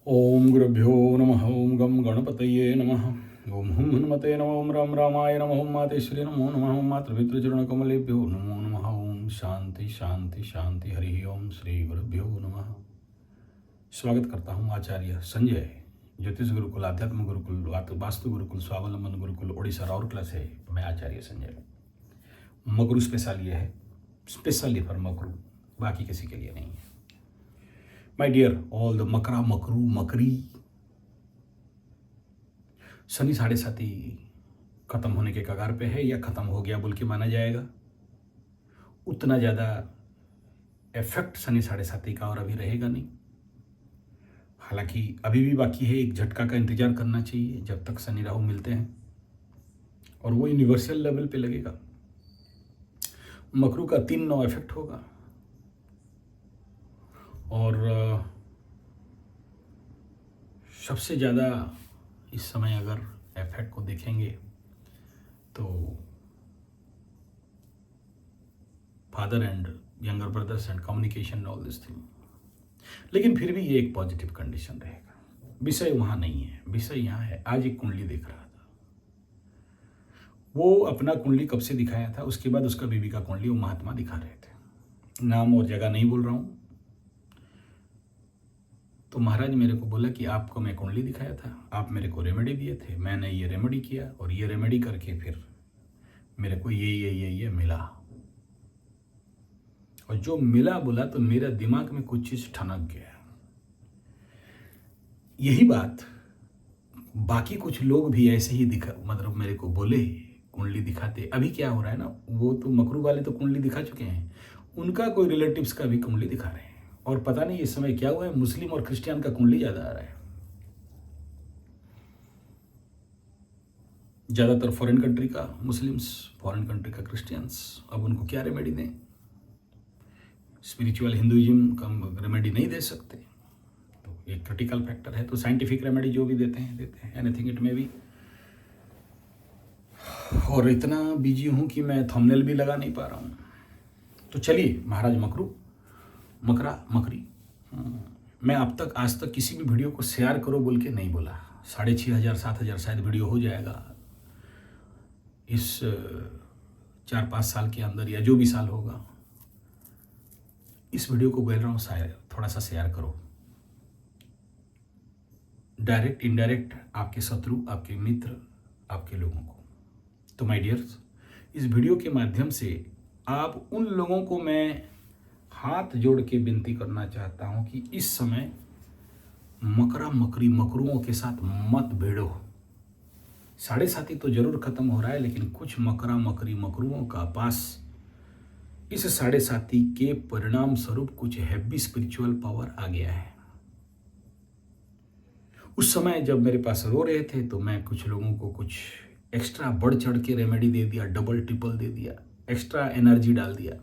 ओम गुरुभ्यो नमः। ओम गम गणपतये नमः। ओम हुम हनुमते नमः। ओम राम रामाय नमः। ओम मातेश्वरी नमो नमः। ओम मातृपितृचरणकमलेभ्यो नमो नमः। ओम शांति शांति शांति। हरि ओम श्री गुरुभ्यो नमः। स्वागत करता हूँ आचार्य संजय, ज्योतिष गुरुकुल, आध्यात्म गुरुकुल, वास्तु गुरुकुल, स्वावलंबन गुरुकुल, ओडिशा राउरकेला से मैं आचार्य संजय। मगरू स्पेशल ये है, स्पेशली फॉर मगरू, बाकी किसी के लिए नहीं है। माय डियर ऑल द मकरा मकरू मकरी, शनि 7.5 खत्म होने के कगार पे है या खत्म हो गया बोल के माना जाएगा। उतना ज़्यादा इफेक्ट शनि 7.5 का और अभी रहेगा नहीं। हालांकि अभी भी बाकी है, एक झटका का इंतजार करना चाहिए जब तक शनि राहु मिलते हैं, और वो यूनिवर्सल लेवल पे लगेगा। मकरू का 3-9 इफेक्ट होगा, और सबसे ज़्यादा इस समय अगर इफेक्ट को देखेंगे तो father and younger brothers and communication, all this thing. लेकिन फिर भी ये एक पॉजिटिव कंडीशन रहेगा। विषय वहाँ नहीं है, विषय यहाँ है। आज एक कुंडली देख रहा था, वो अपना कुंडली कब से दिखाया था, उसके बाद उसका बीवी का कुंडली वो महात्मा दिखा रहे थे। नाम और जगह नहीं बोल रहा हूँ। तो महाराज मेरे को बोला कि आपको मैं कुंडली दिखाया था, आप मेरे को रेमेडी दिए थे, मैंने ये रेमेडी किया, और ये रेमेडी करके फिर मेरे को ये मिला। और जो मिला बोला तो मेरा दिमाग में कुछ चीज़ ठनक गया। यही बात बाकी कुछ लोग भी ऐसे ही दिखा, मतलब मेरे को बोले कुंडली दिखाते। अभी क्या हो रहा है ना, वो तो मकरू वाले तो कुंडली दिखा चुके हैं, उनका कोई रिलेटिव्स का भी कुंडली दिखा रहे हैं। और पता नहीं इस समय क्या हुआ है, मुस्लिम और क्रिश्चियन का कुंडली ज़्यादा आ रहा है। ज़्यादातर फॉरेन कंट्री का मुस्लिम्स, फॉरेन कंट्री का क्रिश्चियंस। अब उनको क्या रेमेडी दें? स्पिरिचुअल हिंदुइज्म का रेमेडी नहीं दे सकते, तो एक क्रिटिकल फैक्टर है। तो साइंटिफिक रेमेडी जो भी देते हैं एनीथिंग इट में भी। और इतना बिजी हूँ कि मैं थंबनेल भी लगा नहीं पा रहा हूँ। तो चलिए, महाराज मकरू, मकरा मकरी, मैं आज तक किसी भी वीडियो को शेयर करो बोल के नहीं बोला। 6,500-7,000 शायद वीडियो हो जाएगा इस 4-5 साल के अंदर, या जो भी साल होगा। इस वीडियो को बोल रहा हूँ शायद थोड़ा सा शेयर करो। डायरेक्ट इनडायरेक्ट आपके शत्रु, आपके मित्र, आपके लोगों को। तो माय डियर्स, इस वीडियो के माध्यम से आप उन लोगों को मैं हाथ जोड़ के विनती करना चाहता हूं कि इस समय मकरा मकरी मकरुओं के साथ मत भिड़ो। 7.5 तो जरूर खत्म हो रहा है, लेकिन कुछ मकरा मकरी मकरुओं का पास इस 7.5 के परिणाम स्वरूप कुछ हैवी स्पिरिचुअल पावर आ गया है। उस समय जब मेरे पास रो रहे थे तो मैं कुछ लोगों को कुछ एक्स्ट्रा बढ़ चढ़ के रेमेडी दे दिया, डबल ट्रिपल दे दिया, एक्स्ट्रा एनर्जी डाल दिया।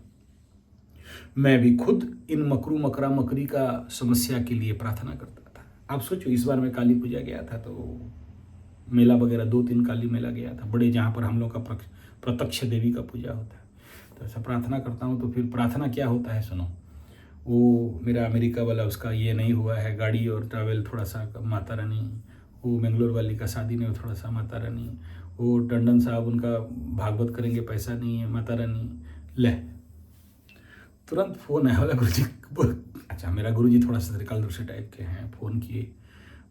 मैं भी खुद इन मकरू मकरा मकरी का समस्या के लिए प्रार्थना करता था। आप सोचो, इस बार मैं काली पूजा गया था तो मेला वगैरह 2-3 काली मेला गया था बड़े, जहाँ पर हम लोग का प्रत्यक्ष देवी का पूजा होता है। तो ऐसा प्रार्थना करता हूँ। तो फिर प्रार्थना क्या होता है सुनो। वो मेरा अमेरिका वाला, उसका ये नहीं हुआ है, गाड़ी और ट्रैवल थोड़ा सा माता रानी। वो बेंगलोर वाली का शादी में थोड़ा सा माता रानी। वो टंडन साहब, उनका भागवत करेंगे, पैसा नहीं है, माता रानी। ले, तुरंत फ़ोन आया वाला, गुरुजी। अच्छा, मेरा गुरुजी थोड़ा सा त्रिकालदर्शी टाइप के हैं। फ़ोन किए,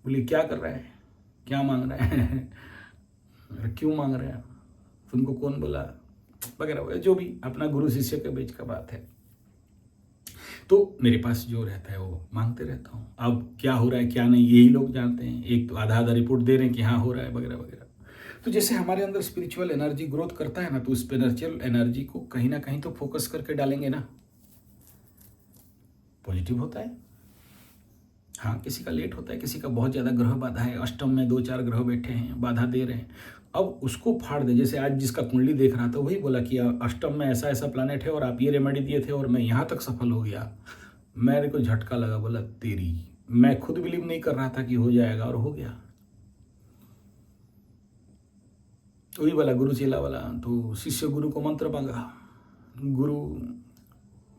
बोले क्या कर रहा है, क्या मांग रहा है, क्यों मांग रहे हैं, तुमको कौन बोला, वगैरह वगैरह, जो भी अपना गुरु शिष्य के बीच का बात है। तो मेरे पास जो रहता है वो मांगते रहता हूँ। अब क्या हो रहा है क्या नहीं यही लोग जानते हैं। एक तो आधा रिपोर्ट दे रहे हैं कि हाँ हो रहा है वगैरह वगैरह। तो जैसे हमारे अंदर स्पिरिचुअल एनर्जी ग्रोथ करता है ना, तो स्पिरिचुअल एनर्जी को कहीं ना कहीं तो फोकस करके डालेंगे ना, पॉजिटिव होता है। हाँ, किसी का लेट होता है, किसी का बहुत ज़्यादा ग्रह बाधा है, अष्टम में 2-4 ग्रह बैठे हैं, बाधा दे रहे हैं। अब उसको फाड़ दे। जैसे आज जिसका कुंडली देख रहा था वही बोला कि अष्टम में ऐसा ऐसा प्लानेट है और आप ये रेमेडी दिए थे और मैं यहाँ तक सफल हो गया। मेरे को झटका लगा, बोला तेरी, मैं खुद बिलीव नहीं कर रहा था कि हो जाएगा, और हो गया। वही वाला गुरु चेला वाला। तो शिष्य गुरु को मंत्र मांगा, गुरु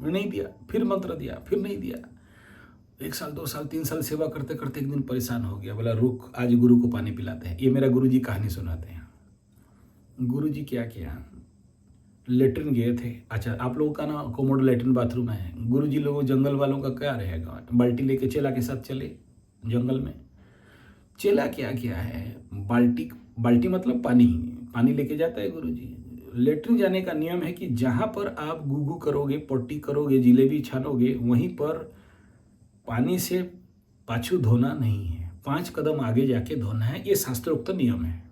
नहीं दिया, फिर मंत्र दिया, फिर नहीं दिया। 1 साल 2 साल 3 साल सेवा करते करते एक दिन परेशान हो गया, बोला रुक आज गुरु को पानी पिलाते हैं। ये मेरा गुरु जी कहानी सुनाते हैं। गुरु जी क्या किया, लेटरिन गए थे। अच्छा, आप लोगों का ना कोमोड लेटरिन बाथरूम है। गुरु जी लोगों जंगल वालों का क्या रहेगा, बाल्टी लेके चेला के साथ चले जंगल में। चेला क्या किया है, बाल्टी मतलब पानी लेके जाता है गुरु जी। लेटरिन जाने का नियम है कि जहाँ पर आप गुगू करोगे, पट्टी करोगे, जिलेबी छानोगे, वहीं पर पानी से पाछू धोना नहीं है, 5 कदम आगे जाके धोना है। ये शास्त्रोक्त नियम है।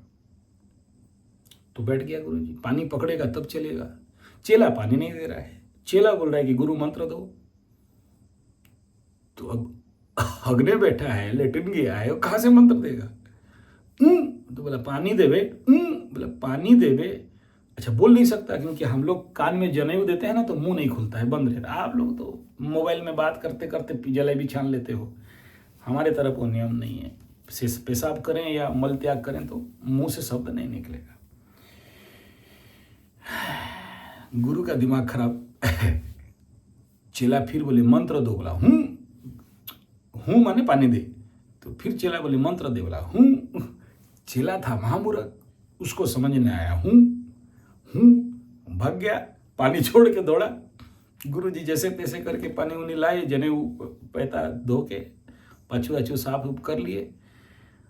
तो बैठ गया गुरु जी, पानी पकड़ेगा तब चलेगा। चेला पानी नहीं दे रहा है। चेला बोल रहा है कि गुरु मंत्र दो। तो अब अगने बैठा है, लेटरिन गया है, वो कहाँ से मंत्र देगा। तो बोला पानी देवे, बोला पानी देवे। अच्छा, बोल नहीं सकता क्योंकि हम लोग कान में जनेऊ देते हैं ना, तो मुंह नहीं खुलता है, बंद रहता है। आप लोग तो मोबाइल में बात करते करते जलेबी छान लेते हो। हमारे तरफ वो नियम नहीं है। पेशाब करें या मल त्याग करें तो मुंह से शब्द नहीं निकलेगा। गुरु का दिमाग खराब। चेला फिर बोले मंत्र दो, बोला हूँ माने पानी दे। तो फिर चेला बोले मंत्र दे, बोला हूँ। चेला था महामूर्ख, उसको समझ नहीं आया। हूँ भाग गया, पानी छोड़ के दौड़ा। गुरु जी जैसे तैसे करके पानी उनी लाए, जनेऊ पैता धो के पाछू आछू साफ उप कर लिए।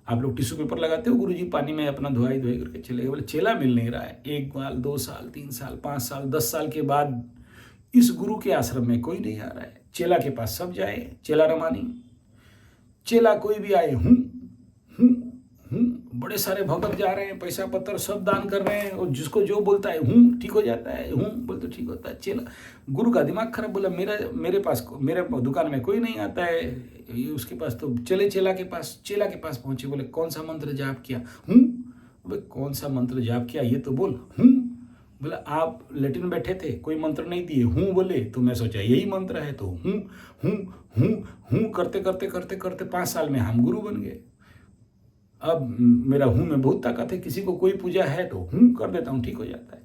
आप लोग टिश्यू पेपर लगाते हो, गुरु जी पानी में अपना धोई करके चले गए। बोले चेला मिल नहीं रहा है। 1 साल 2 साल 3 साल 5 साल 10 साल के बाद इस गुरु के आश्रम में कोई नहीं आ रहा है। चेला के पास सब जाए, चेला रमानी। चेला कोई भी आए, हूँ बड़े सारे भगत जा रहे हैं, पैसा पत्थर सब दान कर रहे हैं, और जिसको जो बोलता है हूँ ठीक हो जाता है, हूँ बोल तो ठीक होता है। चेला, गुरु का दिमाग खराब, बोला मेरे दुकान में कोई नहीं आता है, ये उसके पास तो चले चेला के पास पहुंचे। बोले कौन सा मंत्र जाप किया, हूँ। बोले कौन सा मंत्र जाप किया ये तो बोल, हूँ। बोला आप लेटिन में बैठे थे, कोई मंत्र नहीं दिए, हूँ बोले, तो मैं सोचा यही मंत्र है, तो हूँ करते 5 साल में हम गुरु बन गए। अब मेरा हूँ में बहुत ताकत है। किसी को कोई पूजा है तो हूँ कर देता हूँ, ठीक हो जाता है।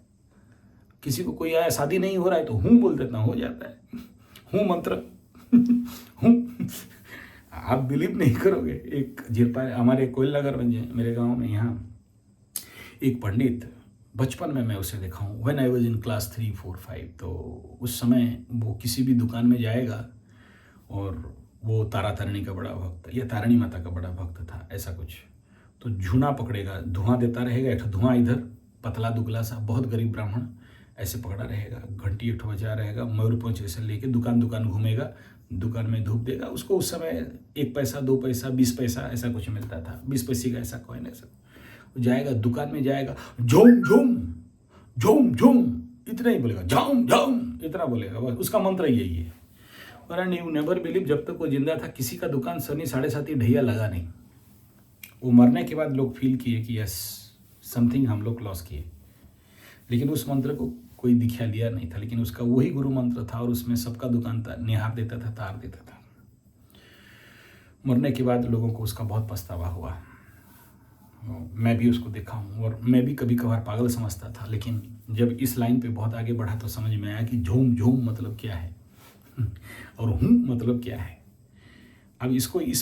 किसी को कोई आया, शादी नहीं हो रहा है तो हूँ बोल देता हूँ, हो जाता है। हूँ मंत्र हूँ। आप बिलीव नहीं करोगे, एक जिरपा हमारे कोयलनगर में, मेरे गांव में, यहाँ एक पंडित, बचपन में मैं उसे देखा हूँ, when I was in class 3, 4, 5। तो उस समय वो किसी भी दुकान में जाएगा, और वो तारा तारिणी का बड़ा भक्त या तारिणी माता का बड़ा भक्त था, ऐसा कुछ। तो झूना पकड़ेगा, धुआं देता रहेगा, एक धुआं इधर, पतला दुगला सा बहुत गरीब ब्राह्मण ऐसे पकड़ा रहेगा, घंटी एक बजा रहेगा, मयूरपंख ऐसे लेके दुकान घूमेगा, दुकान में धूप देगा। उसको उस समय 1 पैसा 2 पैसा 20 पैसा ऐसा कुछ मिलता था, 20 पैसे का ऐसा कॉइन, ऐसा जाएगा दुकान में, जाएगा झूम झूम झूम झूम, इतना ही बोलेगा, झाम झाम इतना बोलेगा, बस उसका मंत्र यही है। और यू नेवर बिलीव, जब तक वो जिंदा था किसी का दुकान सनी 7:30 ढैया लगा नहीं। वो मरने के बाद लोग फील किए कि यस समथिंग हम लोग लॉस किए, लेकिन उस मंत्र को कोई दिखा लिया नहीं था, लेकिन उसका वही गुरु मंत्र था, और उसमें सबका दुकान था, निहार देता था, तार देता था। मरने के बाद लोगों को उसका बहुत पछतावा हुआ। मैं भी उसको देखा हूँ, और मैं भी कभी कभार पागल समझता था, लेकिन जब इस लाइन पे बहुत आगे बढ़ा तो समझ में आया कि झूम झूम मतलब क्या है और हूँ मतलब क्या है। अब इसको किस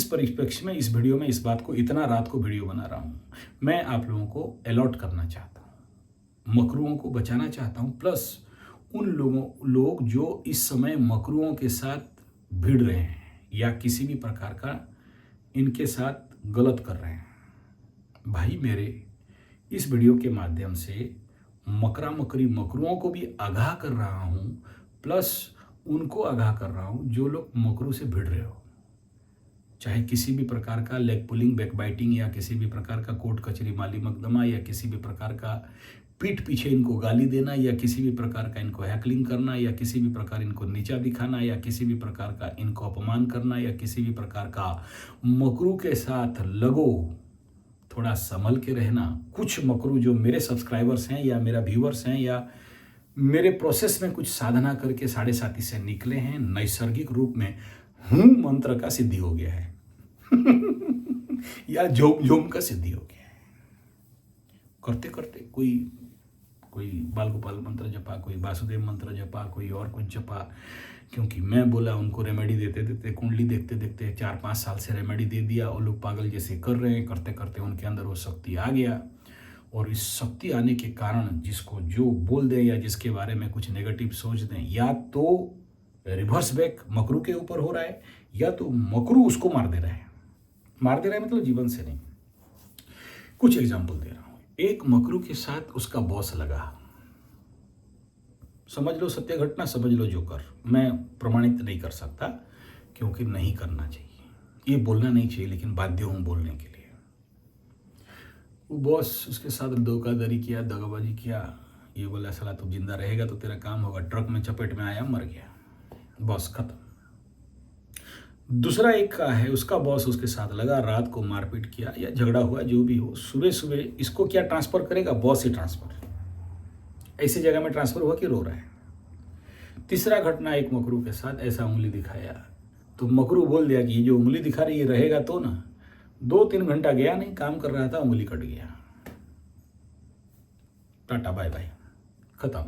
परिप्रेक्ष्य में इस वीडियो में इस बात को, इतना रात को वीडियो बना रहा हूँ, मैं आप लोगों को अलर्ट करना चाहता हूँ, मकरुओं को बचाना चाहता हूँ, प्लस उन लोग जो इस समय मकरुओं के साथ भिड़ रहे हैं या किसी भी प्रकार का इनके साथ गलत कर रहे हैं। भाई मेरे, इस वीडियो के माध्यम से मकरुओं को भी आगाह कर रहा हूँ, प्लस उनको आगाह कर रहा हूँ जो लोग मकरू से भिड़ रहे हो, चाहे किसी भी प्रकार का लेग पुलिंग, बैक बाइटिंग, या किसी भी प्रकार का कोर्ट कचहरी माली मकदमा, या किसी भी प्रकार का पीठ पीछे इनको गाली देना, या किसी भी प्रकार का इनको हैकलिंग करना, या किसी भी प्रकार इनको नीचा दिखाना, या किसी भी प्रकार का इनको अपमान करना, या किसी भी प्रकार का मकरू के साथ लगो, थोड़ा संभल के रहना। कुछ मकरू जो मेरे सब्सक्राइबर्स हैं या मेरा व्यूअर्स हैं या मेरे प्रोसेस में कुछ साधना करके 7:30 से निकले हैं, नैसर्गिक रूप में हूँ मंत्र का सिद्धि हो गया है या झोम झोम का सिद्धि हो गया है। करते करते कोई कोई बाल गोपाल मंत्र जपा, कोई वासुदेव मंत्र जपा, कोई और कुछ जपा, क्योंकि मैं बोला उनको रेमेडी देते देते, कुंडली देखते देखते 4-5 साल से रेमेडी दे दिया। और लोग पागल जैसे कर रहे हैं, करते करते उनके अंदर वो शक्ति आ गया। और इस शक्ति आने के कारण जिसको जो बोल दें या जिसके बारे में कुछ नेगेटिव सोच दें, या तो रिवर्स बैक मकरू के ऊपर हो रहा है, या तो मकरू उसको मार दे रहा है। मार दे रहा है मतलब जीवन से नहीं। कुछ एग्जाम्पल दे रहा हूं। एक मकरू के साथ उसका बॉस लगा, समझ लो सत्य घटना, समझ लो जोकर। मैं प्रमाणित नहीं कर सकता क्योंकि नहीं करना चाहिए, ये बोलना नहीं चाहिए, लेकिन बाध्य हूं बोलने के लिए। वो बॉस उसके साथ धोखाधड़ी किया, दगाबाजी किया। ये बोला साला तू जिंदा रहेगा तो तेरा काम होगा, ट्रक में चपेट में आया, मर गया, बॉस खत्म। दूसरा एक का है, उसका बॉस उसके साथ लगा, रात को मारपीट किया या झगड़ा हुआ, जो भी हो, सुबह सुबह इसको क्या ट्रांसफर करेगा, बॉस ही ट्रांसफर। ऐसी जगह में ट्रांसफर हुआ कि रो रहा है। तीसरा घटना, एक मकरू के साथ ऐसा उंगली दिखाया तो मकरू बोल दिया कि ये जो उंगली दिखा रही है रहेगा तो ना। 2-3 घंटा गया नहीं, काम कर रहा था, उंगली कट गया, टाटा बाय बाय, खत्म,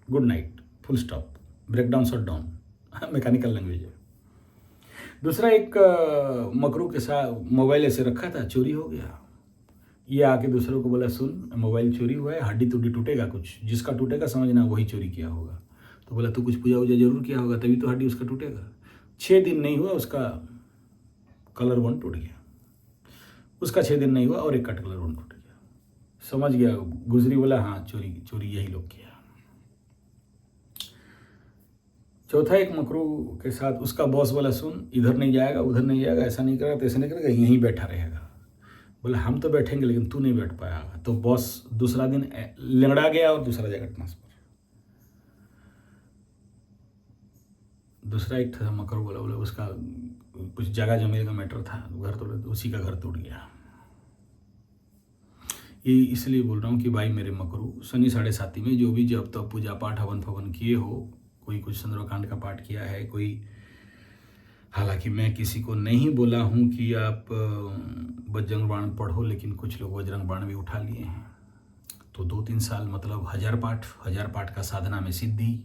good night, full stop, breakdown shut down, mechanical language है। दूसरा एक मकरू के साथ मोबाइल ऐसे रखा था, चोरी हो गया। ये आके दूसरों को बोला सुन मोबाइल चोरी हुआ है, हड्डी तुड्डी टूटेगा, कुछ जिसका टूटेगा समझना वही चोरी किया होगा। तो बोला तू कुछ पूजा वूजा जरूर किया होगा तभी तो हड्डी उसका टूटेगा। 6 दिन नहीं हुआ उसका कलर वन टूट गया, उसका 6 दिन नहीं हुआ और एक का कलर वन टूट गया। समझ गया गुजरी, बोला हाँ चोरी यही लोग किया। चौथा एक मकरू के साथ उसका बॉस बोला सुन इधर नहीं जाएगा, उधर नहीं जाएगा, ऐसा नहीं करेगा, तैसा नहीं करेगा, यहीं बैठा रहेगा। बोला हम तो बैठेंगे लेकिन तू नहीं बैठ पाएगा। तो बॉस दूसरा दिन लंगड़ा गया और दूसरा जगह ट्रांसफर। दूसरा एक था मकरू, बोला उसका कुछ जगह जमीन का मैटर था, घर तो उसी का घर टूट गया। ये इसलिए बोल रहा हूँ कि भाई मेरे मकरू, शनि 7.5 में जो भी जब तब पूजा पाठ हवन फवन किए हो, कोई कुछ सुंदरकांड का पाठ किया है, कोई, हालांकि मैं किसी को नहीं बोला हूँ कि आप बजरंग बाण पढ़ो, लेकिन कुछ लोग बजरंग बाण भी उठा लिए हैं। तो 2-3 साल मतलब 1000 पाठ का साधना में सिद्धि।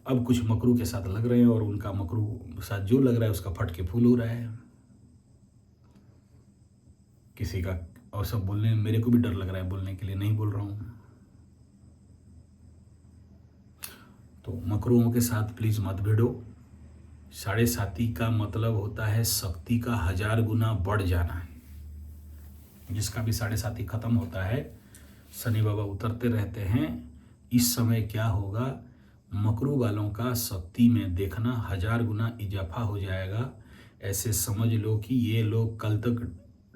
अब कुछ मकरू के साथ लग रहे हैं और उनका मकरू साथ जो लग रहा है उसका फट के फूल हो रहा है किसी का। और सब बोलने, मेरे को भी डर लग रहा है बोलने के लिए, नहीं बोल रहा हूँ। तो मकरुओं के साथ प्लीज मत भिड़ो। 7.5 का मतलब होता है शक्ति का 1000 गुना बढ़ जाना। जिसका भी 7.5 खत्म होता है, शनि बाबा उतरते रहते हैं। इस समय क्या होगा, मकरू वालों का शक्ति में देखना 1000 गुना इजाफा हो जाएगा। ऐसे समझ लो कि ये लोग कल तक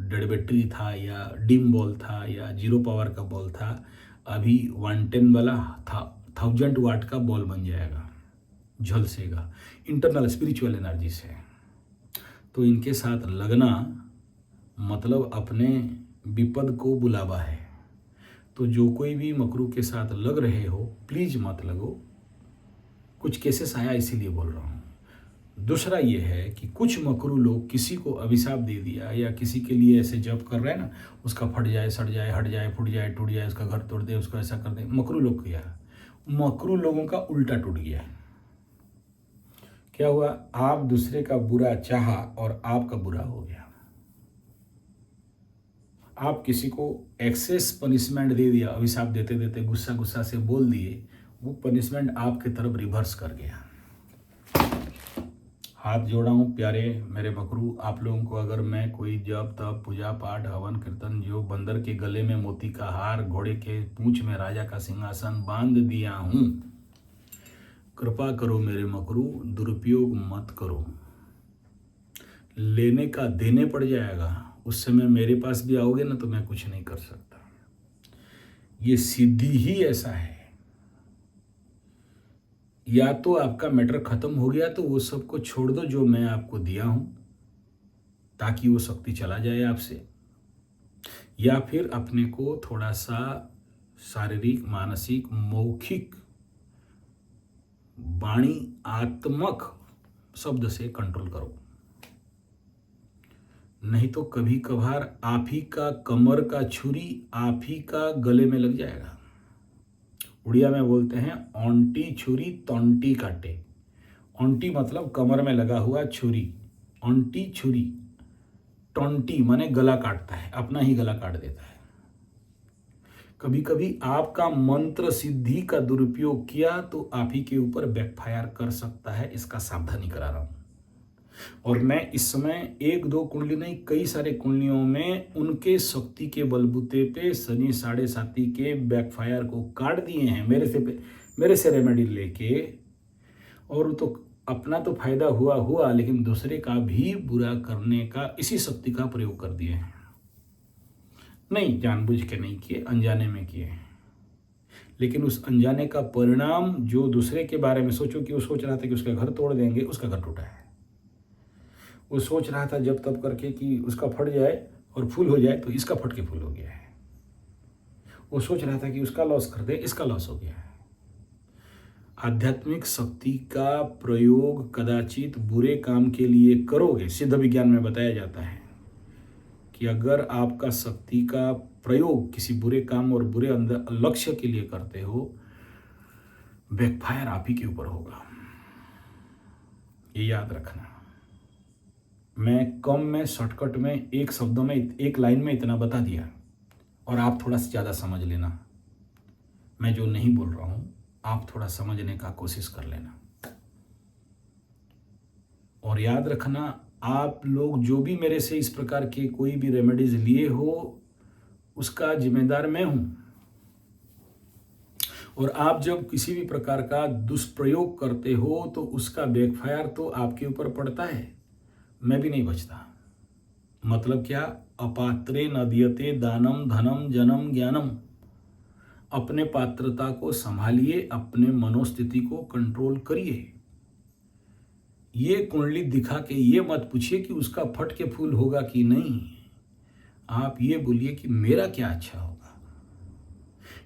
डेड बैटरी था या डिम बॉल था या 0 पावर का बॉल था, अभी 110 वाला 1000 वाट का बॉल बन जाएगा, झलसेगा इंटरनल स्पिरिचुअल एनर्जी से। तो इनके साथ लगना मतलब अपने विपद को बुलावा है। तो जो कोई भी मकरू के साथ लग रहे हो प्लीज मत लगो। कुछ केसेस आया इसीलिए बोल रहा हूँ। दूसरा ये है कि कुछ मकरू लोग किसी को अभिशाप दे दिया या किसी के लिए ऐसे जप कर रहे हैं ना, उसका फट जाए, सड़ जाए, हट जाए, फूट जाए, टूट जाए, उसका घर तोड़ दे, उसको ऐसा कर दे। मकरू लोग किया, मकरू लोगों का उल्टा टूट गया। क्या हुआ, आप दूसरे का बुरा चाहा और आपका बुरा हो गया। आप किसी को एक्सेस पनिशमेंट दे दिया, अभिशाप देते देते गुस्सा से बोल दिए, वो पनिशमेंट आपके तरफ रिवर्स कर गया। हाथ जोड़ा हूँ प्यारे मेरे मकरू, आप लोगों को अगर मैं कोई जप तप पूजा पाठ हवन कीर्तन, जो बंदर के गले में मोती का हार, घोड़े के पूंछ में राजा का सिंहासन बांध दिया हूँ, कृपा करो मेरे मकरू, दुरुपयोग मत करो। लेने का देने पड़ जाएगा, उस समय मेरे पास भी आओगे ना तो मैं कुछ नहीं कर सकता। ये सिद्धि ही ऐसा है। या तो आपका मैटर खत्म हो गया तो वो सबको छोड़ दो जो मैं आपको दिया हूं, ताकि वो शक्ति चला जाए आपसे, या फिर अपने को थोड़ा सा शारीरिक, मानसिक, मौखिक, वाणी आत्मक शब्द से कंट्रोल करो। नहीं तो कभी कभार आप ही का कमर का छुरी आप ही का गले में लग जाएगा। उड़िया में बोलते हैं ओंटी छुरी तोंटी काटे। ओंटी मतलब कमर में लगा हुआ छुरी, ओंटी छुरी, टोंटी माने गला काटता है, अपना ही गला काट देता है। कभी कभी आपका मंत्र सिद्धि का दुरुपयोग किया तो आप ही के ऊपर बैकफायर कर सकता है, इसका सावधानी करा रहा हूं। और मैं इस समय एक दो कुंडली नहीं, कई सारे कुंडलियों में उनके शक्ति के बलबूते पे शनि 7.5 के बैकफायर को काट दिए हैं मेरे से रेमेडी लेके। और तो अपना तो फायदा हुआ, लेकिन दूसरे का भी बुरा करने का इसी शक्ति का प्रयोग कर दिए हैं। नहीं, जानबूझ के नहीं किए, अनजाने में किए। लेकिन उस अनजाने का परिणाम, जो दूसरे के बारे में सोचो कि वो सोच रहा था कि उसका घर तोड़ देंगे, उसका घर टूटा है। वो सोच रहा था जब तब करके कि उसका फट जाए और फूल हो जाए, तो इसका फट के फूल हो गया है। वो सोच रहा था कि उसका लॉस कर दे, इसका लॉस हो गया है। आध्यात्मिक शक्ति का प्रयोग कदाचित बुरे काम के लिए करोगे। सिद्ध विज्ञान में बताया जाता है कि अगर आपका शक्ति का प्रयोग किसी बुरे काम और बुरे लक्ष्य के लिए करते हो, बैकफायर आप ही के ऊपर होगा। ये याद रखना। मैं कम में, शॉर्टकट में, एक शब्दों में, एक लाइन में इतना बता दिया, और आप थोड़ा सा ज़्यादा समझ लेना। मैं जो नहीं बोल रहा हूँ आप थोड़ा समझने का कोशिश कर लेना। और याद रखना, आप लोग जो भी मेरे से इस प्रकार के कोई भी रेमेडीज लिए हो, उसका जिम्मेदार मैं हूं। और आप जब किसी भी प्रकार का दुष्प्रयोग करते हो तो उसका बैकफायर तो आपके ऊपर पड़ता है, मैं भी नहीं बचता। मतलब क्या? अपात्रे न दीयते दानम धनम जनम ज्ञानम। अपने पात्रता को संभालिए, अपने मनोस्थिति को कंट्रोल करिए। ये कुंडली दिखा के ये मत पूछिए कि उसका फट के फूल होगा कि नहीं। आप ये बोलिए कि मेरा क्या अच्छा होगा।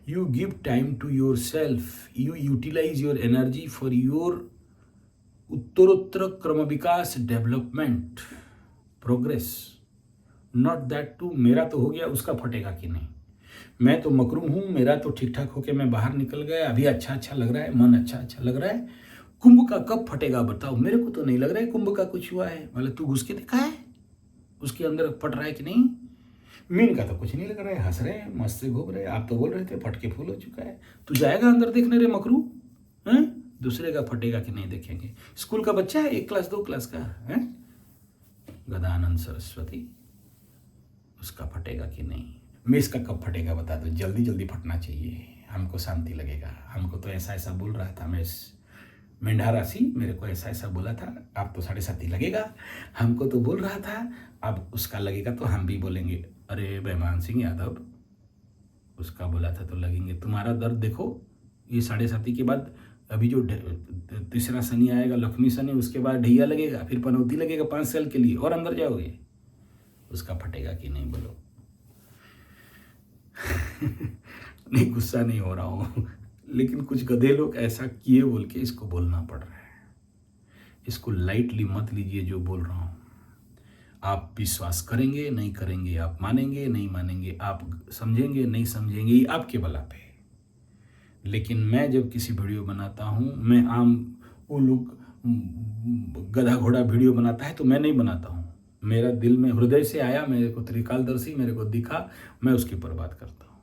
You give time to yourself, you utilise your energy for your उत्तरोत्तर क्रम विकास, development, progress. Not that to मेरा तो हो गया, उसका फटेगा कि नहीं। मैं तो मकरूम हूं, मेरा तो ठीक ठाक होके मैं बाहर निकल गया, अभी अच्छा लग रहा है, मन अच्छा लग रहा है। कुंभ का कब फटेगा बताओ? मेरे को तो नहीं लग रहा है कुंभ का कुछ हुआ है। मतलब तू घुस के देखा है उसके अंदर फट रहा है कि नहीं? मीन का तो कुछ नहीं लग रहा है, हंस रहे हैं, मस्त से घूम रहे हैं। आप तो बोल रहे थे फट के फूल हो चुका है। तू जाएगा अंदर देखने रे मकरू? हैं? दूसरे का फटेगा कि नहीं देखेंगे। स्कूल का बच्चा है, 1 क्लास 2 क्लास का है, गदानंद सरस्वती, उसका फटेगा कि नहीं। मेष का कब फटेगा बता दो। जल्दी जल्दी फटना चाहिए, हमको शांति लगेगा। हमको तो ऐसा बोल रहा था मेष, मेंढा राशि मेरे को ऐसा बोला था, आप तो 7.5 लगेगा। हमको तो बोल रहा था, अब उसका लगेगा तो हम भी बोलेंगे। अरे बेमान सिंह यादव, उसका बोला था तो लगेंगे। तुम्हारा दर्द देखो, ये 7.5 के बाद अभी जो तीसरा शनि आएगा, लक्ष्मी शनि, उसके बाद ढैया लगेगा, फिर पनौती लगेगा 5 साल के लिए, और अंदर जाओगे। उसका फटेगा कि नहीं बोलो। नहीं, गुस्सा नहीं हो रहा हूँ, लेकिन कुछ गधे लोग ऐसा किए बोल के इसको बोलना पड़ रहा है। इसको लाइटली मत लीजिए जो बोल रहा हूँ। आप विश्वास करेंगे नहीं करेंगे, आप मानेंगे नहीं मानेंगे, आप समझेंगे नहीं समझेंगे, ये आपके बला पे। लेकिन मैं जब किसी वीडियो बनाता हूँ, मैं वो लोग गधा घोड़ा वीडियो बनाता है तो मैं नहीं बनाता हूँ। मेरा दिल में हृदय से आया, मेरे को त्रिकालदर्शी मेरे को दिखा, मैं उसके ऊपर बात करता हूँ।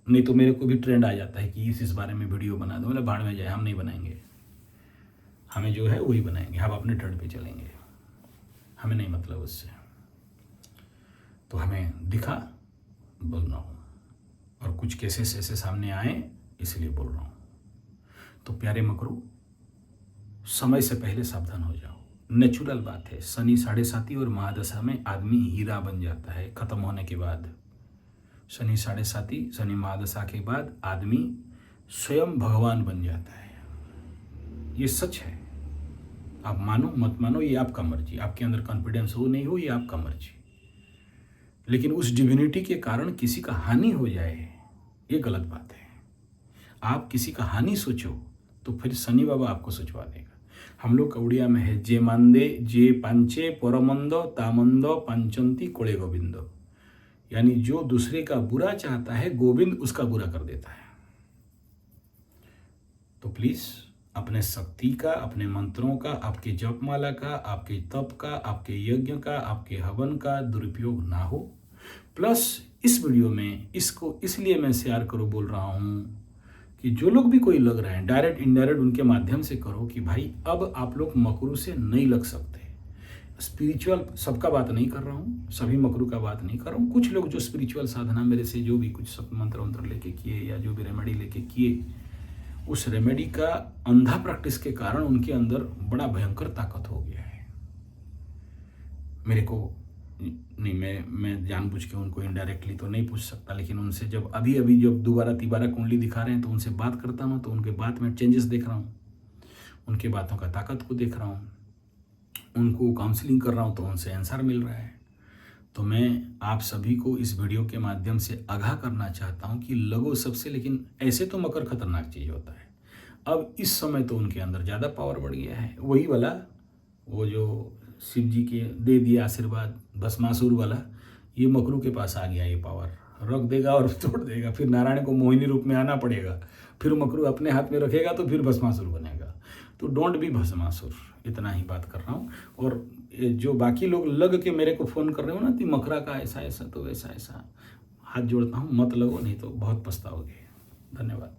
नहीं तो मेरे को भी ट्रेंड आ जाता है कि इस बारे में वीडियो बना दो, मतलब भाड़ में जाए, हम नहीं बनाएंगे। हमें जो है वही बनाएंगे, हम अपने ट्रेंड पे चलेंगे, हमें नहीं मतलब उससे। तो हमें दिखा, बोल रहा हूँ, और कुछ केसेस ऐसे सामने आए इसलिए बोल रहा हूँ। तो प्यारे मकरू, समय से पहले सावधान हो जाओ। नेचुरल बात है, शनि 7.5 और महादशा में आदमी हीरा बन जाता है। खत्म होने के बाद शनि 7.5, शनि महादशा के बाद आदमी स्वयं भगवान बन जाता है। ये सच है, आप मानो मत मानो, ये आपका मर्जी। आपके अंदर कॉन्फिडेंस हो नहीं हो, ये आपका मर्जी। लेकिन उस डिविनिटी के कारण किसी का हानि हो जाए, ये गलत बात है। आप किसी का हानि सोचो तो फिर शनि बाबा आपको सोचवा देगा। हम लोग का उड़िया में है, जे मांदे जे पांचे परमंदो तामंदो पंचंती कोड़े गोविंदो। यानी जो दूसरे का बुरा चाहता है, गोविंद उसका बुरा कर देता है। तो प्लीज़ अपने शक्ति का, अपने मंत्रों का, आपके जपमाला का, आपके तप का, आपके यज्ञ का, आपके हवन का दुरुपयोग ना हो। प्लस इस वीडियो में इसको इसलिए मैं शेयर करो बोल रहा हूँ कि जो लोग भी कोई लग रहे हैं, डायरेक्ट इनडायरेक्ट उनके माध्यम से करो कि भाई अब आप लोग मकरू से नहीं लग सकते। स्पिरिचुअल सबका बात नहीं कर रहा हूँ, सभी मकरू का बात नहीं कर रहा हूँ। कुछ लोग जो स्पिरिचुअल साधना मेरे से जो भी कुछ सब मंत्र वंत्र लेके किए या जो भी रेमेडी लेके किए, उस रेमेडी का अंधा प्रैक्टिस के कारण उनके अंदर बड़ा भयंकर ताकत हो गया है। मेरे को नहीं, मैं जानबूझ के उनको इनडायरेक्टली तो नहीं पूछ सकता, लेकिन उनसे जब अभी जब दोबारा तिबारा कुंडली दिखा रहे हैं तो उनसे बात करता हूँ, तो उनके बात में चेंजेस देख रहा हूँ, उनके बातों का ताकत को देख रहा हूँ, उनको काउंसलिंग कर रहा हूँ तो उनसे आंसर मिल रहा है। तो मैं आप सभी को इस वीडियो के माध्यम से आगाह करना चाहता हूँ कि लगो सबसे, लेकिन ऐसे तो मकर खतरनाक चीज़ होता है। अब इस समय तो उनके अंदर ज़्यादा पावर बढ़ गया है, वही वाला वो जो शिव जी के दे दिया आशीर्वाद भस्मासुर वाला, ये मकरू के पास आ गया। ये पावर रख देगा और तोड़ देगा, फिर नारायण को मोहिनी रूप में आना पड़ेगा, फिर मकरू अपने हाथ में रखेगा तो फिर भस्मासुर बनेगा। तो डोंट बी भस्मासुर, इतना ही बात कर रहा हूँ। और जो बाकी लोग लग के मेरे को फ़ोन कर रहे हो ना कि मकरा का ऐसा ऐसा तो वैसा ऐसा, हाथ जोड़ता हूँ, मत लगो, नहीं तो बहुत पछताओगे। धन्यवाद।